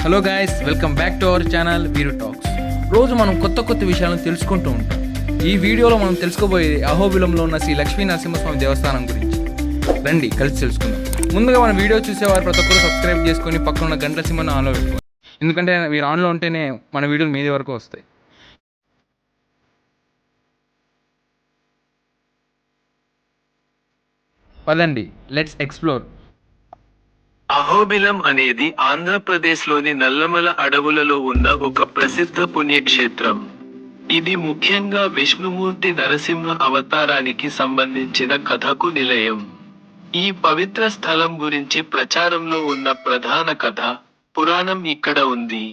Hello guys, welcome back to our channel వీరు talks. రోజు మనం కొత్త విషయాలను తెలుసుకుంటూ ఉంటాం. ఈ వీడియోలో మనం తెలుసుకోబోయేది అహోబిలంలో ఉన్న శ్రీ లక్ష్మీ నరసింహస్వామి దేవస్థానం గురించి. రండి కలిసి తెలుసుకుందాం. ముందుగా మన వీడియో చూసేవారు ప్రతి ఒక్కరు సబ్స్క్రైబ్ చేసుకొని పక్కన ఉన్న గంటల సింబల్ని ఆన్లో పెట్టుకోండి. ఎందుకంటే మీరు ఆన్లో ఉంటేనే మన వీడియోలు మీది వరకు వస్తాయి. పదండి, లెట్స్ ఎక్స్ప్లోర్. అహోబిలం అనేది ఆంధ్రప్రదేశ్లోని నల్లమల అడవులలో ఉన్న ఒక ప్రసిద్ధ పుణ్యక్షేత్రం. ఇది ముఖ్యంగా విష్ణుమూర్తి నరసింహ అవతారానికి సంబంధించిన కథకు నిలయం. ఈ పవిత్ర స్థలం గురించి ప్రచారంలో ఉన్న ప్రధాన కథ, పురాణం ఇక్కడ ఉంది.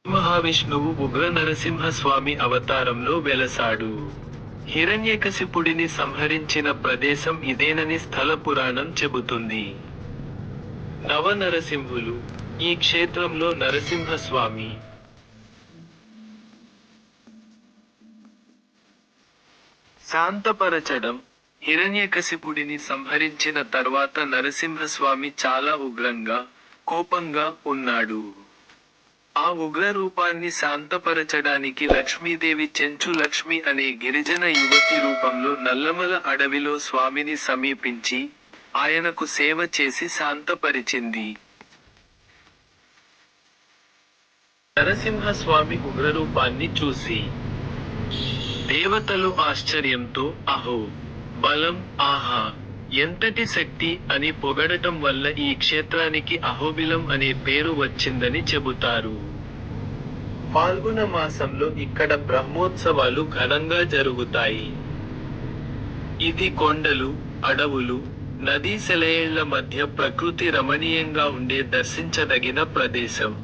మహావిష్ణువు ఉగ్ర నరసింహస్వామి అవతారంలో వెలసాడు. హిరణ్యకశిపుడిని సంహరించిన ప్రదేశం ఇదేనని స్థల పురాణం చెబుతుంది. నవ నరసింహులు. ఈ క్షేత్రంలో నరసింహస్వామి శాంతపరచడం. హిరణ్యకశిపుడిని సంహరించిన తర్వాత నరసింహస్వామి చాలా ఉగ్రంగా, కోపంగా ఉన్నాడు. ఆ ఉగ్ర రూపాన్ని శాంతపరచడానికి లక్ష్మీదేవి చెంచు లక్ష్మి అనే గిరిజన యువతి రూపంలో నల్లమల అడవిలో స్వామిని సమీపించి, ఆయనకు సేవ చేసి శాంతపరిచింది. నరసింహస్వామి ఉగ్రరూపాన్ని చూసి దేవతలు ఆశ్చర్యంతో అహో బలం, ఆహా ఎంతటి శక్తి అని పొగడటం వల్ల ఈ క్షేత్రానికి అహోబిలం అనే పేరు వచ్చిందని చెబుతారు. ఫాల్గుణ మాసంలో ఇక్కడ బ్రహ్మోత్సవాలు ఘనంగా జరుగుతాయి. ఇది కొండలు, అడవులు, నదీ సెలయేళ్ల మధ్య ప్రకృతి రమణీయంగా ఉండే దర్శించదగిన ప్రదేశం.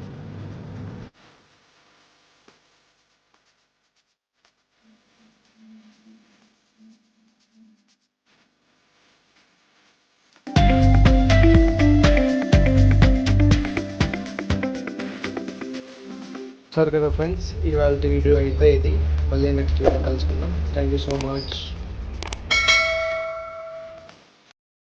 సరే కదా ఫ్రెండ్స్, ఇవాళ వీడియో అయితే ఇది. మళ్ళీ నెక్స్ట్ వీడియో కలుసుకుందాం. Thank you so much.